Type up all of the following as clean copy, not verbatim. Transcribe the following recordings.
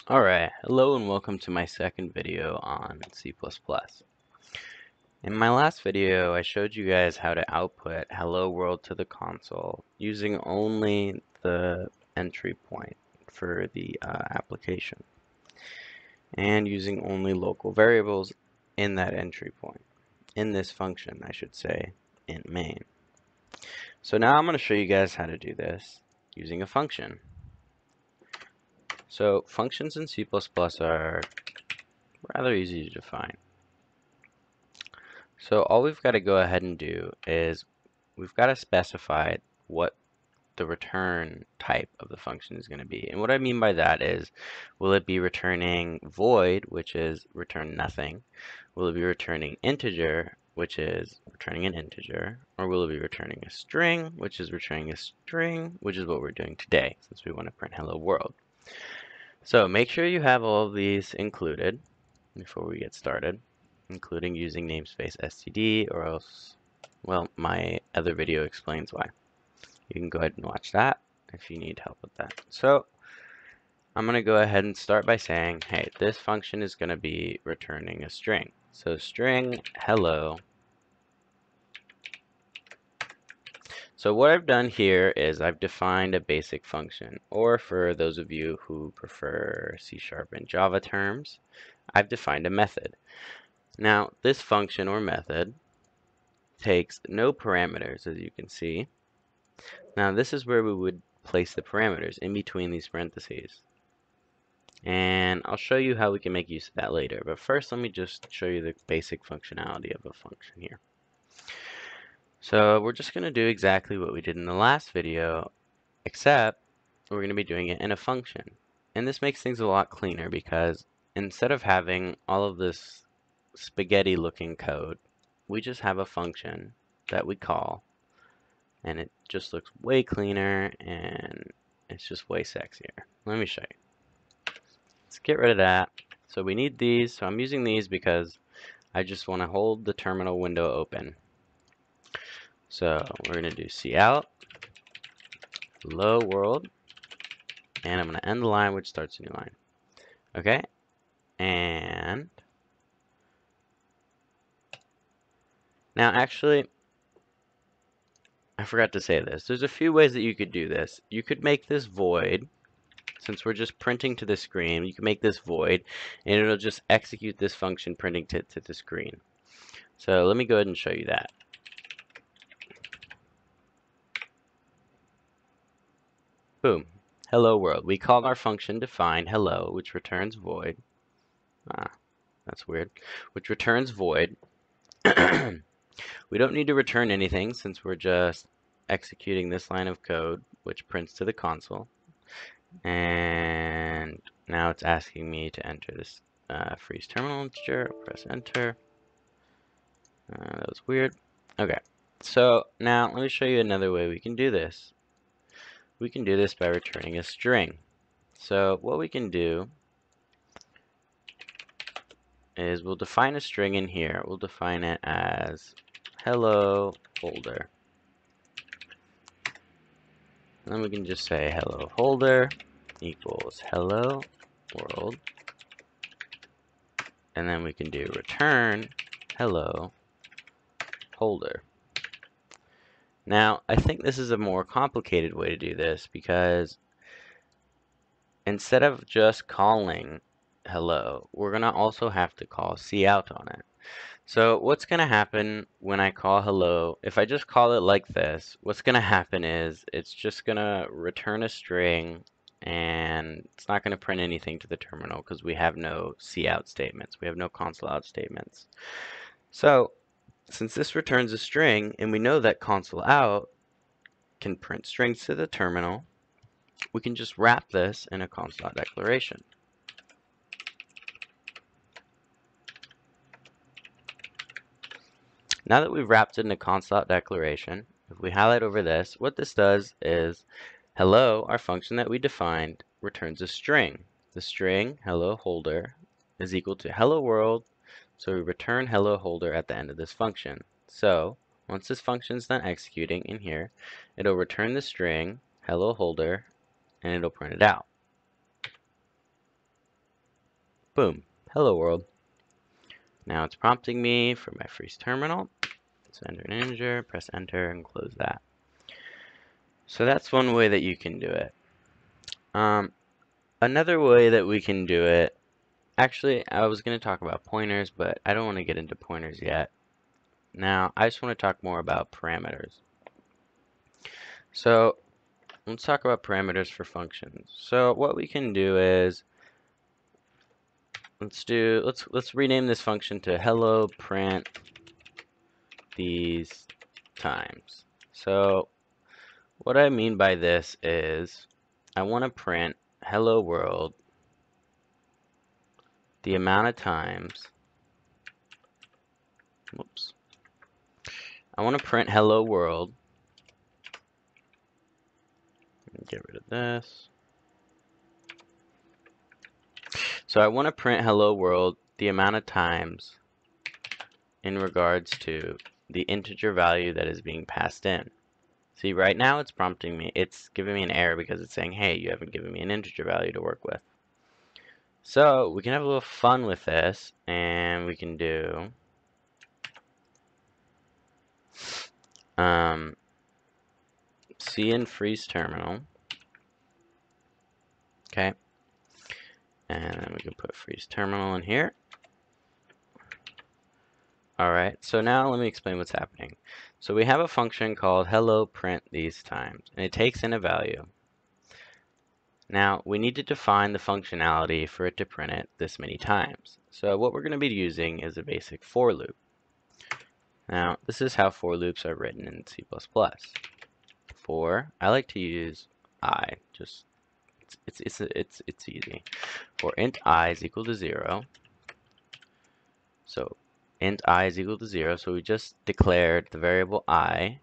Alright, hello and welcome to my second video on C++. In my last video, I showed you guys how to output hello world to the console using only the entry point for the application and using only local variables in that entry point, in this function, I should say, in main. So now I'm going to show you guys how to do this using a function. So functions in C++ are rather easy to define. So all we've got to go ahead and do is we've got to specify what the return type of the function is going to be. And what I mean by that is, will it be returning void, which is return nothing? Will it be returning integer, which is returning an integer? Or will it be returning a string, which is returning a string, which is what we're doing today, since we want to print hello world. So make sure you have all of these included before we get started, including using namespace std, or else, well, my other video explains why. You can go ahead and watch that if you need help with that. So I'm going to go ahead and start by saying, hey, this function is going to be returning a string. So string hello. So what I've done here is I've defined a basic function, or for those of you who prefer C# and Java terms, I've defined a method. Now, this function or method takes no parameters, as you can see. Now, this is where we would place the parameters, in between these parentheses. And I'll show you how we can make use of that later. But first, let me just show you the basic functionality of a function here. So we're just going to do exactly what we did in the last video, except we're going to be doing it in a function. And this makes things a lot cleaner because instead of having all of this spaghetti looking code, we just have a function that we call, and it just looks way cleaner and it's just way sexier. Let me show you. Let's get rid of that. So we need these, so I'm using these because I just want to hold the terminal window open. So we're going to do cout hello world, and I'm going to end the line, which starts a new line. Okay, and now actually, I forgot to say this. There's a few ways that you could do this. You could make this void, since we're just printing to the screen, you can make this void, and it'll just execute this function printing to the screen. So let me go ahead and show you that. Boom. Hello world. We called our function define hello, which returns void. That's weird. Which returns void. We don't need to return anything since we're just executing this line of code, which prints to the console. And now it's asking me to enter this freeze terminal integer. Press enter. That was weird. Okay, so now let me show you another way we can do this. We can do this by returning a string. So what we can do is we'll define a string in here. We'll define it as hello holder. And then we can just say hello holder equals hello world. And then we can do return hello holder. Now, I think this is a more complicated way to do this because instead of just calling hello, we're going to also have to call cout on it. So what's going to happen when I call hello, if I just call it like this, what's going to happen is it's just going to return a string and it's not going to print anything to the terminal because we have no cout statements. We have no console out statements. So since this returns a string and we know that console out can print strings to the terminal, we can just wrap this in a console out declaration. Now that we've wrapped it in a console out declaration, if we highlight over this, what this does is hello, our function that we defined, returns a string. The string hello holder is equal to hello world, so we return hello holder at the end of this function. So once this function is done executing in here, it'll return the string hello holder and it'll print it out. Boom, hello world. Now it's prompting me for my freeze terminal. So enter an integer, press enter, and close that. So that's one way that you can do it. Another way that we can do it, actually, I was going to talk about pointers, but I don't want to get into pointers yet. Now, I just want to talk more about parameters. So, let's talk about parameters for functions. So, what we can do is, let's rename this function to hello print these times. So, what I mean by this is, I want to print hello world the amount of times, whoops, I want to print hello world, get rid of this. So I want to print hello world the amount of times in regards to the integer value that is being passed in. See, right now it's prompting me, it's giving me an error because it's saying, hey, you haven't given me an integer value to work with. So we can have a little fun with this, and we can do cin freeze terminal, okay, and then we can put freeze terminal in here. Alright, so now let me explain what's happening. So we have a function called hello print these times, and it takes in a value. Now, we need to define the functionality for it to print it this many times. So what we're going to be using is a basic for loop. Now, this is how for loops are written in C++. For, I like to use I, just, it's easy. For int I is equal to 0. So, int I is equal to 0, so we just declared the variable I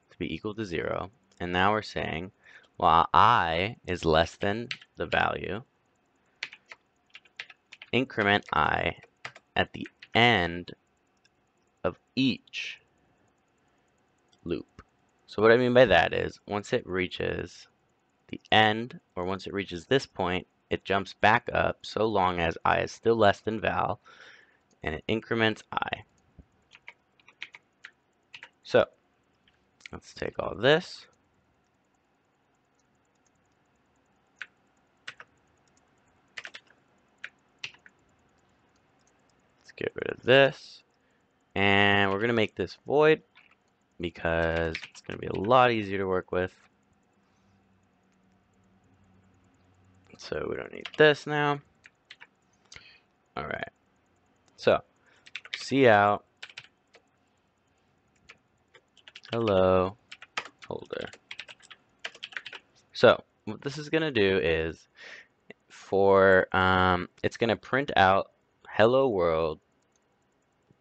to be equal to 0. And now we're saying, while I is less than the value, increment I at the end of each loop. So what I mean by that is, once it reaches the end, or once it reaches this point, it jumps back up so long as I is still less than val, and it increments I. So, let's take all this. Let's get rid of this. And we're going to make this void because it's going to be a lot easier to work with. So we don't need this now. Alright. So, cout hello holder. So, what this is going to do is, it's going to print out hello world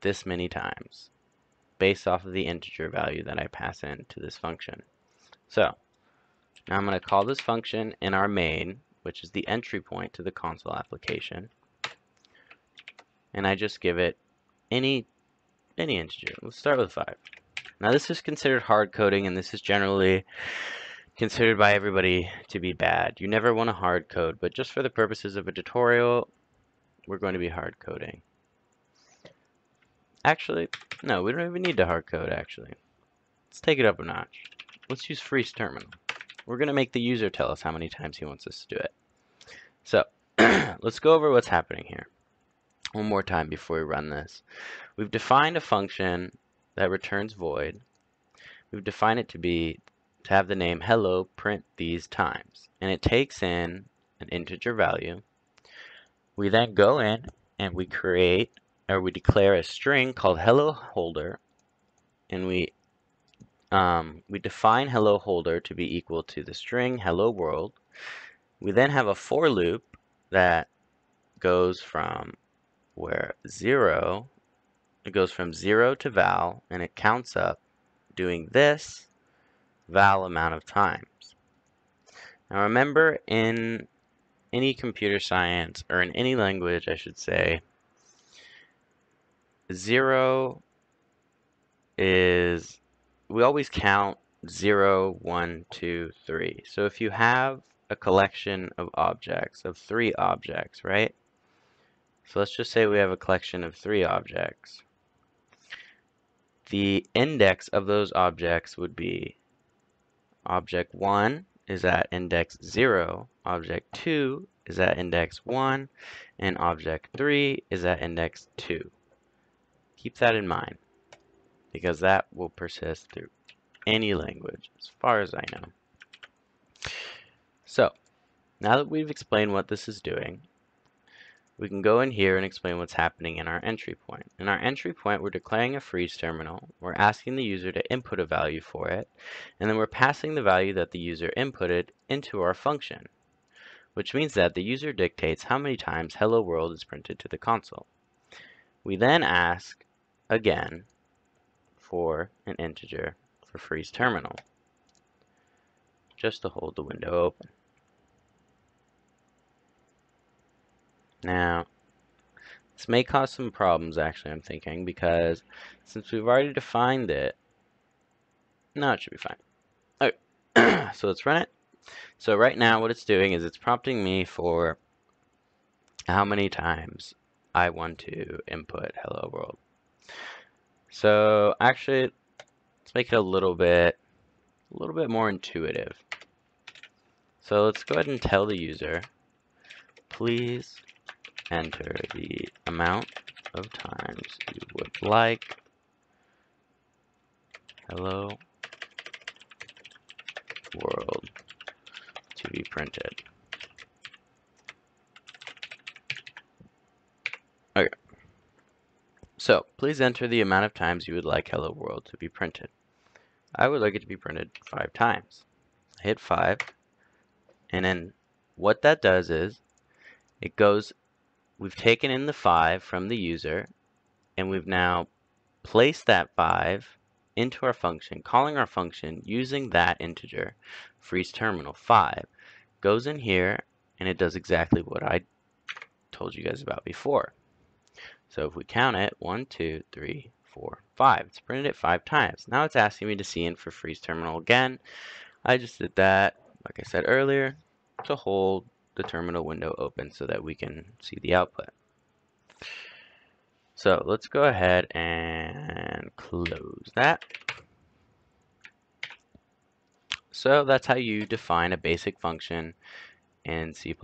this many times based off of the integer value that I pass into this function. So, now I'm going to call this function in our main, which is the entry point to the console application. And I just give it any integer. Let's start with 5. Now this is considered hard coding, and this is generally considered by everybody to be bad. You never want to hard code, but just for the purposes of a tutorial, we're going to be hard coding. Actually, no, we don't even need to hard code, actually. Let's take it up a notch. Let's use freeze terminal. We're going to make the user tell us how many times he wants us to do it. So, let's go over what's happening here one more time before we run this. We've defined a function that returns void. We've defined it to have the name hello print these times, and it takes in an integer value. We then go in and we declare a string called hello holder, and we define hello holder to be equal to the string hello world. We then have a for loop that goes from it goes from 0 to val, and it counts up doing this val amount of times. Now remember, in any computer science, or in any language I should say, 0 is, we always count 0, 1, 2, 3. So if you have a collection of objects, of 3 objects, right? So let's just say we have a collection of 3 objects. The index of those objects would be object 1 is at index 0, object 2 is at index 1, and object 3 is at index 2. Keep that in mind, because that will persist through any language, as far as I know. So, now that we've explained what this is doing, we can go in here and explain what's happening in our entry point. In our entry point, we're declaring a freeze terminal. We're asking the user to input a value for it, and then we're passing the value that the user inputted into our function, which means that the user dictates how many times hello world is printed to the console. We then ask again for an integer for freeze terminal, just to hold the window open. Now, this may cause some problems, actually, I'm thinking, because since we've already defined it, no, it should be fine. Okay, so let's run it. So right now, what it's doing is it's prompting me for how many times I want to input hello world. So actually, let's make it a little bit more intuitive. So let's go ahead and tell the user, please enter the amount of times you would like hello world to be printed. Okay. So please enter the amount of times you would like hello world to be printed. I would like it to be printed 5 times. I hit 5, and then what that does is it goes, we've taken in the 5 from the user, and we've now placed that 5 into our function, calling our function using that integer. Freeze terminal 5 goes in here, and it does exactly what I told you guys about before. So if we count it, 1, 2, 3, 4, 5. It's printed it 5 times. Now it's asking me to see in for freeze terminal again. I just did that, like I said earlier, to hold the terminal window open so that we can see the output. So let's go ahead and close that. So that's how you define a basic function in C++.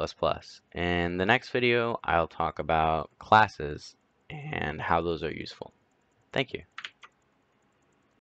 In the next video, I'll talk about classes and how those are useful. Thank you.